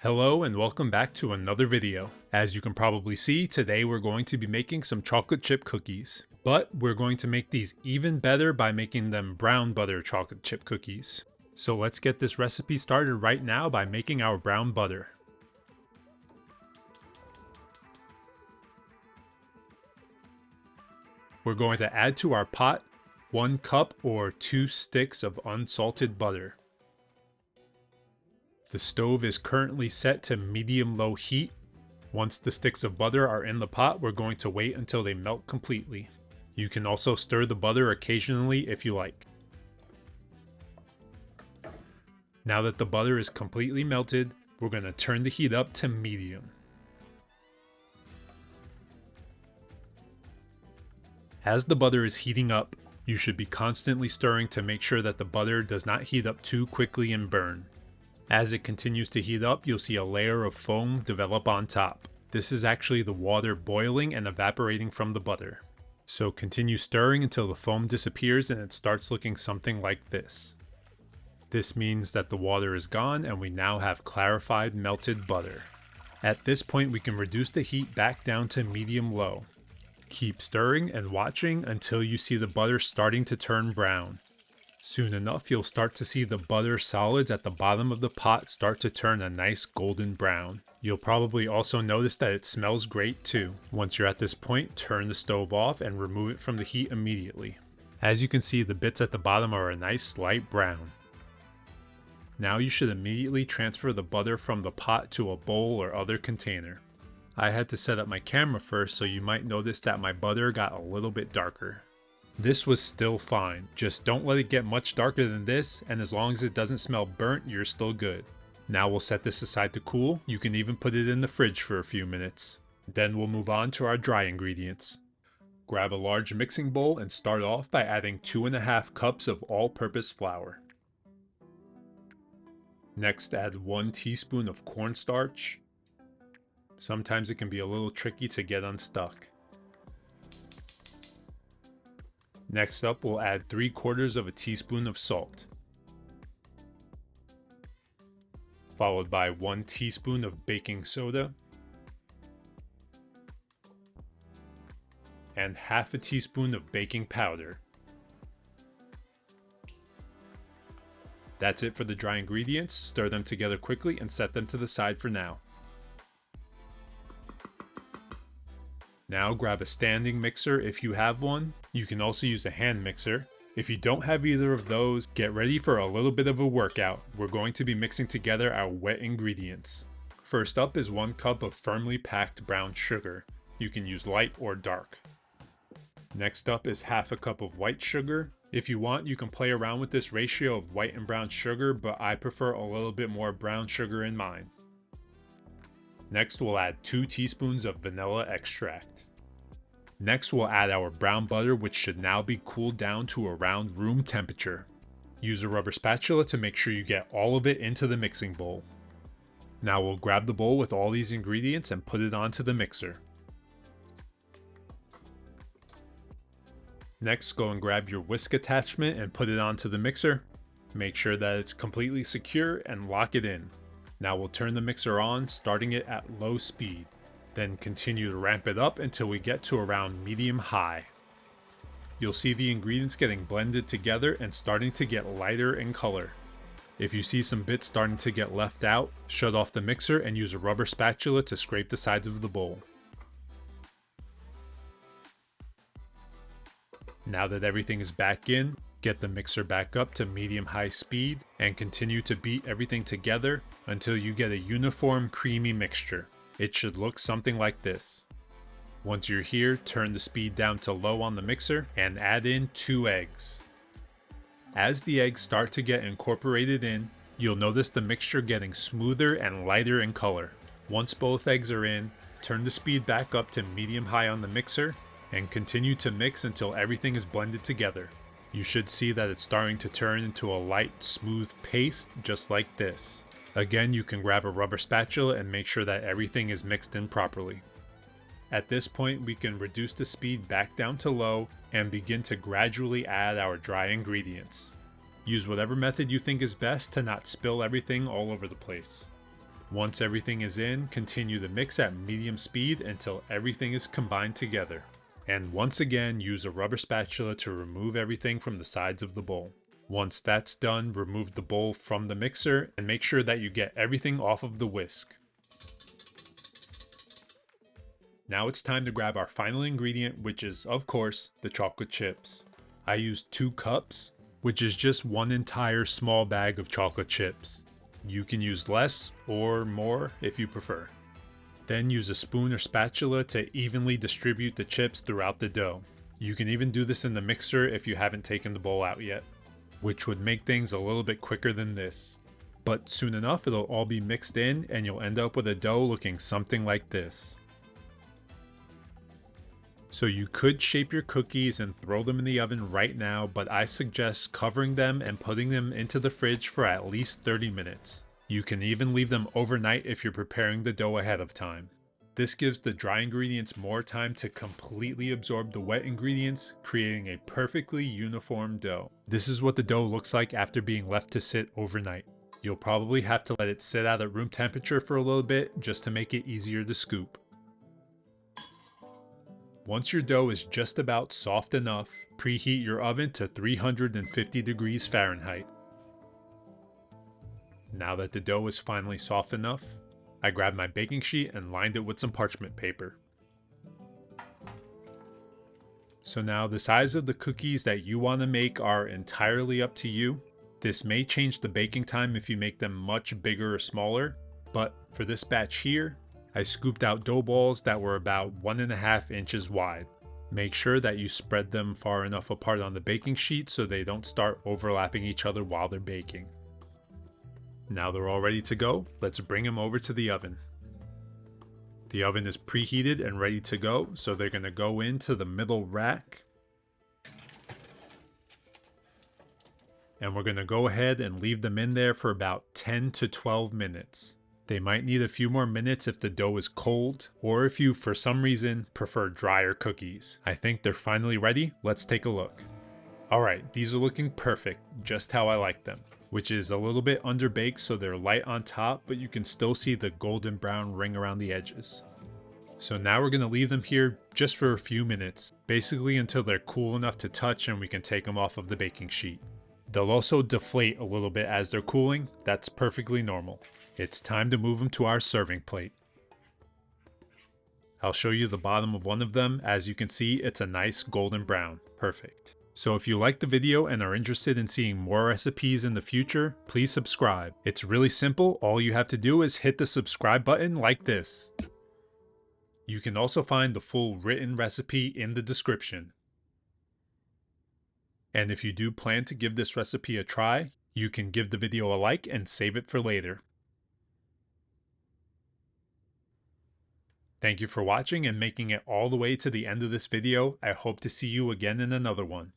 Hello and welcome back to another video. As you can probably see, today we're going to be making some chocolate chip cookies. But we're going to make these even better by making them brown butter chocolate chip cookies. So let's get this recipe started right now by making our brown butter. We're going to add to our pot 1 cup or 2 sticks of unsalted butter. The stove is currently set to medium-low heat. Once the sticks of butter are in the pot, we're going to wait until they melt completely. You can also stir the butter occasionally if you like. Now that the butter is completely melted, we're going to turn the heat up to medium. As the butter is heating up, you should be constantly stirring to make sure that the butter does not heat up too quickly and burn. As it continues to heat up, you'll see a layer of foam develop on top. This is actually the water boiling and evaporating from the butter. So continue stirring until the foam disappears and it starts looking something like this. This means that the water is gone and we now have clarified melted butter. At this point, we can reduce the heat back down to medium-low. Keep stirring and watching until you see the butter starting to turn brown. Soon enough, you'll start to see the butter solids at the bottom of the pot start to turn a nice golden brown. You'll probably also notice that it smells great too. Once you're at this point, turn the stove off and remove it from the heat immediately. As you can see, the bits at the bottom are a nice light brown. Now you should immediately transfer the butter from the pot to a bowl or other container. I had to set up my camera first, so you might notice that my butter got a little bit darker. This was still fine, just don't let it get much darker than this, and as long as it doesn't smell burnt, you're still good. Now we'll set this aside to cool. You can even put it in the fridge for a few minutes. Then we'll move on to our dry ingredients. Grab a large mixing bowl and start off by adding 2.5 cups of all-purpose flour. Next, add 1 teaspoon of cornstarch. Sometimes it can be a little tricky to get unstuck. Next up, we'll add 3/4 teaspoon of salt, followed by 1 teaspoon of baking soda, and 1/2 teaspoon of baking powder. That's it for the dry ingredients. Stir them together quickly and set them to the side for now. Now grab a standing mixer if you have one. You can also use a hand mixer. If you don't have either of those, get ready for a little bit of a workout. We're going to be mixing together our wet ingredients. First up is 1 cup of firmly packed brown sugar. You can use light or dark. Next up is 1/2 cup of white sugar. If you want, you can play around with this ratio of white and brown sugar, but I prefer a little bit more brown sugar in mine. Next, we'll add 2 teaspoons of vanilla extract. Next, we'll add our brown butter, which should now be cooled down to around room temperature. Use a rubber spatula to make sure you get all of it into the mixing bowl. Now we'll grab the bowl with all these ingredients and put it onto the mixer. Next, go and grab your whisk attachment and put it onto the mixer. Make sure that it's completely secure and lock it in. Now we'll turn the mixer on, starting it at low speed. Then continue to ramp it up until we get to around medium-high. You'll see the ingredients getting blended together and starting to get lighter in color. If you see some bits starting to get left out, shut off the mixer and use a rubber spatula to scrape the sides of the bowl. Now that everything is back in, get the mixer back up to medium-high speed and continue to beat everything together until you get a uniform creamy mixture. It should look something like this. Once you're here, turn the speed down to low on the mixer and add in 2 eggs. As the eggs start to get incorporated in, you'll notice the mixture getting smoother and lighter in color. Once both eggs are in, turn the speed back up to medium-high on the mixer and continue to mix until everything is blended together. You should see that it's starting to turn into a light, smooth paste just like this. Again, you can grab a rubber spatula and make sure that everything is mixed in properly. At this point, we can reduce the speed back down to low and begin to gradually add our dry ingredients. Use whatever method you think is best to not spill everything all over the place. Once everything is in, continue the mix at medium speed until everything is combined together. And once again, use a rubber spatula to remove everything from the sides of the bowl. Once that's done, remove the bowl from the mixer and make sure that you get everything off of the whisk. Now it's time to grab our final ingredient, which is, of course, the chocolate chips. I used 2 cups, which is just one entire small bag of chocolate chips. You can use less or more if you prefer. Then use a spoon or spatula to evenly distribute the chips throughout the dough. You can even do this in the mixer if you haven't taken the bowl out yet, which would make things a little bit quicker than this. But soon enough it'll all be mixed in and you'll end up with a dough looking something like this. So you could shape your cookies and throw them in the oven right now, but I suggest covering them and putting them into the fridge for at least 30 minutes. You can even leave them overnight if you're preparing the dough ahead of time. This gives the dry ingredients more time to completely absorb the wet ingredients, creating a perfectly uniform dough. This is what the dough looks like after being left to sit overnight. You'll probably have to let it sit out at room temperature for a little bit just to make it easier to scoop. Once your dough is just about soft enough, preheat your oven to 350 degrees Fahrenheit. Now that the dough is finally soft enough, I grabbed my baking sheet and lined it with some parchment paper. So now the size of the cookies that you want to make are entirely up to you. This may change the baking time if you make them much bigger or smaller, but for this batch here, I scooped out dough balls that were about 1.5 inches wide. Make sure that you spread them far enough apart on the baking sheet so they don't start overlapping each other while they're baking. Now they're all ready to go, let's bring them over to the oven. The oven is preheated and ready to go, so they're going to go into the middle rack. And we're going to go ahead and leave them in there for about 10 to 12 minutes. They might need a few more minutes if the dough is cold, or if you, for some reason, prefer drier cookies. I think they're finally ready. Let's take a look. Alright, these are looking perfect, just how I like them, which is a little bit underbaked so they're light on top, but you can still see the golden brown ring around the edges. So now we're going to leave them here just for a few minutes, basically until they're cool enough to touch and we can take them off of the baking sheet. They'll also deflate a little bit as they're cooling. That's perfectly normal. It's time to move them to our serving plate. I'll show you the bottom of one of them. As you can see, it's a nice golden brown. Perfect. So if you liked the video and are interested in seeing more recipes in the future, please subscribe. It's really simple. All you have to do is hit the subscribe button like this. You can also find the full written recipe in the description. And if you do plan to give this recipe a try, you can give the video a like and save it for later. Thank you for watching and making it all the way to the end of this video. I hope to see you again in another one.